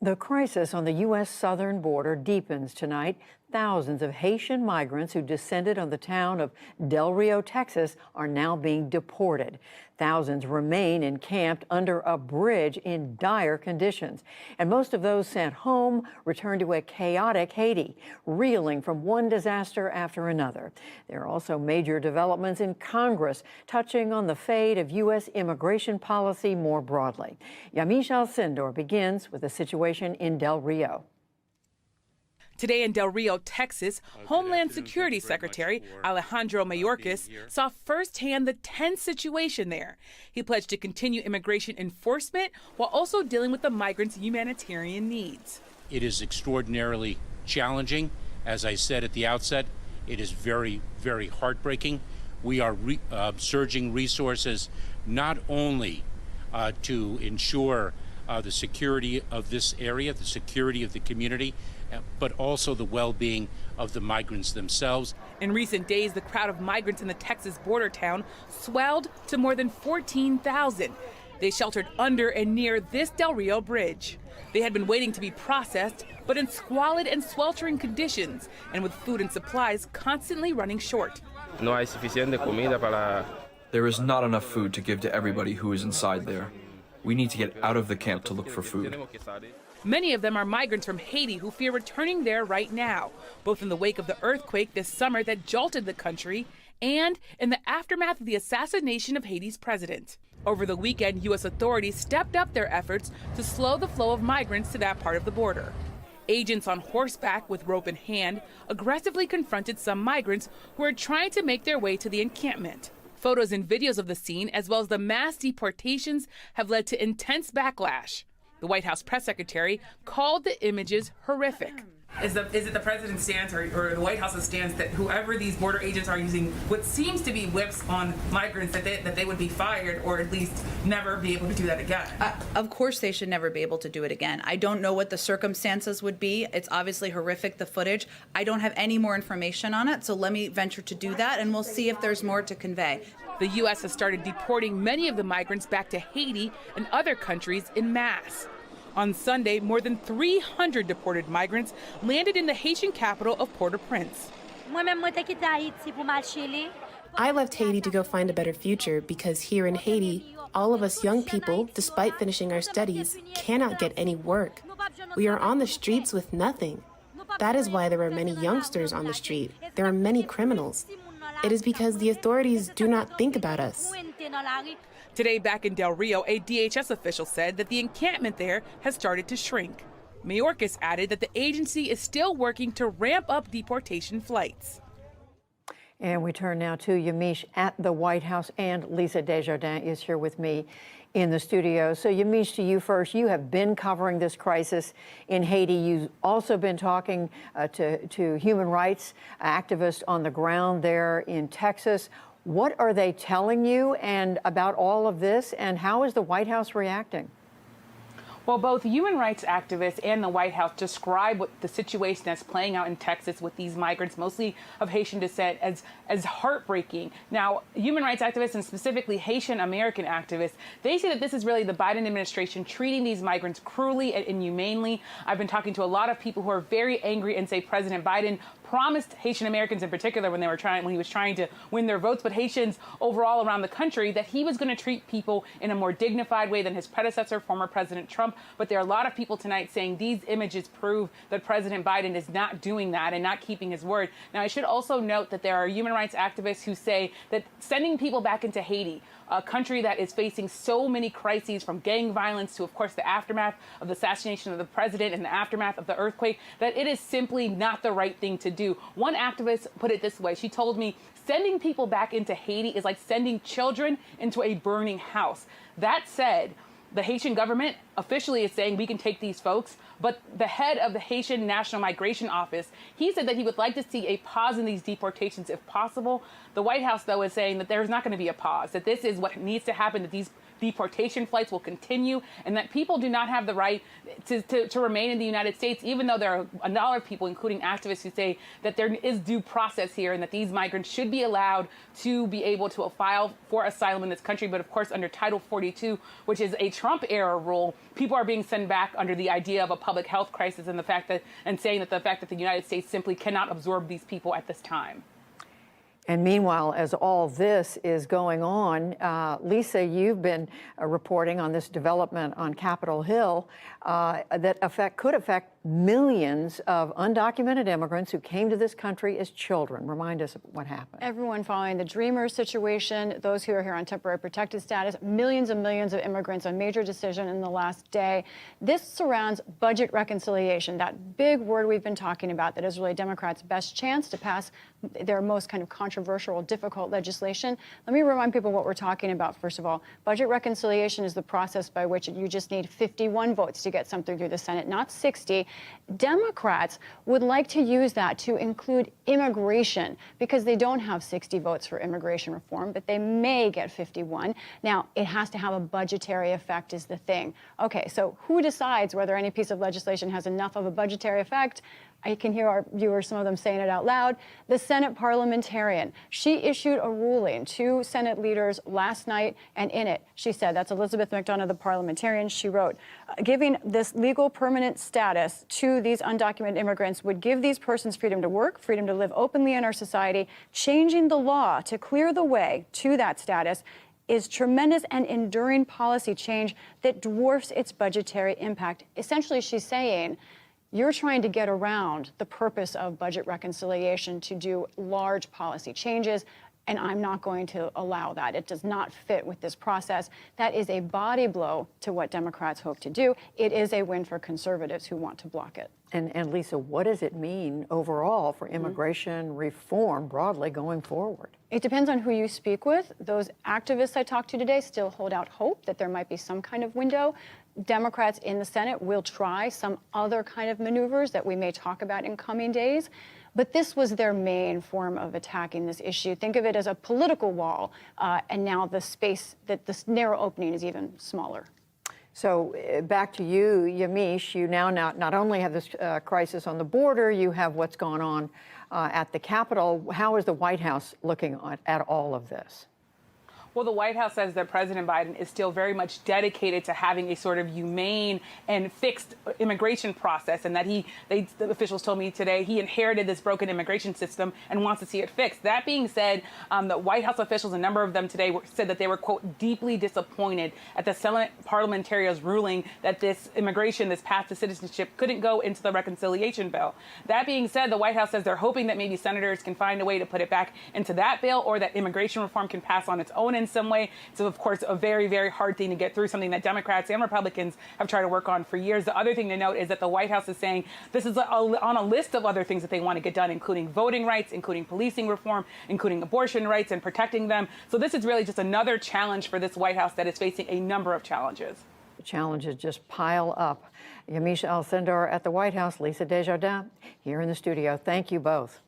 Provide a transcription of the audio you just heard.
The crisis on the U.S. southern border deepens tonight. Thousands of Haitian migrants who descended on the town of Del Rio, Texas, are now being deported. Thousands remain encamped under a bridge in dire conditions. And most of those sent home return to a chaotic Haiti, reeling from one disaster after another. There are also major developments in Congress touching on the fate of U.S. immigration policy more broadly. Yamiche Alcindor begins with the situation in Del Rio. Today in Del Rio, Texas, Homeland Security Secretary Alejandro Mayorkas saw firsthand the tense situation there. He pledged to continue immigration enforcement while also dealing with the migrants' humanitarian needs. It is extraordinarily challenging. As I said at the outset, it is very, very heartbreaking. We are surging resources not only to ensure the security of this area, the security of the community, but also the well-being of the migrants themselves. In recent days, the crowd of migrants in the Texas border town swelled to more than 14,000. They sheltered under and near this Del Rio bridge. They had been waiting to be processed, but in squalid and sweltering conditions, and with food and supplies constantly running short. There is not enough food to give to everybody who is inside there. We need to get out of the camp to look for food. Many of them are migrants from Haiti who fear returning there right now, both in the wake of the earthquake this summer that jolted the country and in the aftermath of the assassination of Haiti's president. Over the weekend, U.S. authorities stepped up their efforts to slow the flow of migrants to that part of the border. Agents on horseback with rope in hand aggressively confronted some migrants who were trying to make their way to the encampment. Photos and videos of the scene, as well as the mass deportations, have led to intense backlash. The White House press secretary called the images horrific. Is it the president's stance or the White House's stance that whoever these border agents are using what seems to be whips on migrants, that they would be fired or at least never be able to do that again? Of course they should never be able to do it again. I don't know what the circumstances would be. It's obviously horrific, the footage. I don't have any more information on it, so let me venture to do that, and we'll see if there's more to convey. The U.S. has started deporting many of the migrants back to Haiti and other countries en masse. On Sunday, more than 300 deported migrants landed in the Haitian capital of Port-au-Prince. I left Haiti to go find a better future because here in Haiti, all of us young people, despite finishing our studies, cannot get any work. We are on the streets with nothing. That is why there are many youngsters on the street. There are many criminals. It is because the authorities do not think about us. Today, back in Del Rio, a DHS official said that the encampment there has started to shrink. Mayorkas added that the agency is still working to ramp up deportation flights. And we turn now to Yamiche at the White House, and Lisa Desjardins is here with me in the studio. So Yamiche, to you first. You have been covering this crisis in Haiti. You've also been talking to human rights activists on the ground there in Texas. What are they telling you and about all of this, and how is the White House reacting? Well, both human rights activists and the White House describe what the situation that's playing out in Texas with these migrants, mostly of Haitian descent, as heartbreaking. Now, human rights activists and specifically Haitian American activists, they say that this is really the Biden administration treating these migrants cruelly and inhumanely. I've been talking to a lot of people who are very angry and say President Biden promised Haitian Americans in particular when he was trying to win their votes, but Haitians overall around the country, that he was going to treat people in a more dignified way than his predecessor, former President Trump. But there are a lot of people tonight saying these images prove that President Biden is not doing that and not keeping his word. Now, I should also note that there are human rights activists who say that sending people back into Haiti, a country that is facing so many crises, from gang violence to, of course, the aftermath of the assassination of the president and the aftermath of the earthquake, that it is simply not the right thing to do. One activist put it this way. She told me, sending people back into Haiti is like sending children into a burning house. That said, the Haitian government officially is saying we can take these folks, but the head of the Haitian National Migration Office, he said that he would like to see a pause in these deportations if possible. The White House, though, is saying that there's not going to be a pause, that this is what needs to happen, that these deportation flights will continue, and that people do not have the right to remain in the United States, even though there are a lot of people, including activists, who say that there is due process here and that these migrants should be allowed to be able to file for asylum in this country. But of course, under Title 42, which is a Trump-era rule, people are being sent back under the idea of a public health crisis and saying that the fact that the United States simply cannot absorb these people at this time. And meanwhile, as all this is going on, Lisa, you've been reporting on this development on Capitol Hill that could affect millions of undocumented immigrants who came to this country as children. Remind us of what happened. Everyone following the Dreamers situation, those who are here on temporary protected status, millions and millions of immigrants, a major decision in the last day. This surrounds budget reconciliation, that big word we've been talking about that is really Democrats' best chance to pass their most kind of controversial, difficult legislation. Let me remind people what we're talking about, first of all. Budget reconciliation is the process by which you just need 51 votes to get something through the Senate, not 60. Democrats would like to use that to include immigration because they don't have 60 votes for immigration reform, but they may get 51. Now, it has to have a budgetary effect is the thing. Okay, so who decides whether any piece of legislation has enough of a budgetary effect? I can hear our viewers, some of them saying it out loud. The Senate parliamentarian, she issued a ruling to Senate leaders last night, and in it, she said, that's Elizabeth McDonough, the parliamentarian, she wrote, giving this legal permanent status to these undocumented immigrants would give these persons freedom to work, freedom to live openly in our society. Changing the law to clear the way to that status is tremendous and enduring policy change that dwarfs its budgetary impact. Essentially, she's saying, you're trying to get around the purpose of budget reconciliation to do large policy changes, and I'm not going to allow that. It does not fit with this process. That is a body blow to what Democrats hope to do. It is a win for conservatives who want to block it. And Lisa, what does it mean overall for immigration reform broadly going forward? It depends on who you speak with. Those activists I talked to today still hold out hope that there might be some kind of window. Democrats in the Senate will try some other kind of maneuvers that we may talk about in coming days. But this was their main form of attacking this issue. Think of it as a political wall, and now the space, that this narrow opening is even smaller. So back to you, Yamiche, you now not only have this crisis on the border, you have what's gone on at the Capitol. How is the White House looking at all of this? Well, the White House says that President Biden is still very much dedicated to having a sort of humane and fixed immigration process, and that the officials told me today he inherited this broken immigration system and wants to see it fixed. That being said, the White House officials, a number of them today, said that they were, quote, deeply disappointed at the Senate parliamentarians' ruling that this immigration, this path to citizenship, couldn't go into the reconciliation bill. That being said, the White House says they're hoping that maybe senators can find a way to put it back into that bill, or that immigration reform can pass on its own in some way. It's, of course, a very, very hard thing to get through, something that Democrats and Republicans have tried to work on for years. The other thing to note is that the White House is saying this is on a list of other things that they want to get done, including voting rights, including policing reform, including abortion rights and protecting them. So this is really just another challenge for this White House that is facing a number of challenges. The challenges just pile up. Yamiche Alcindor at the White House, Lisa Desjardins here in the studio. Thank you both.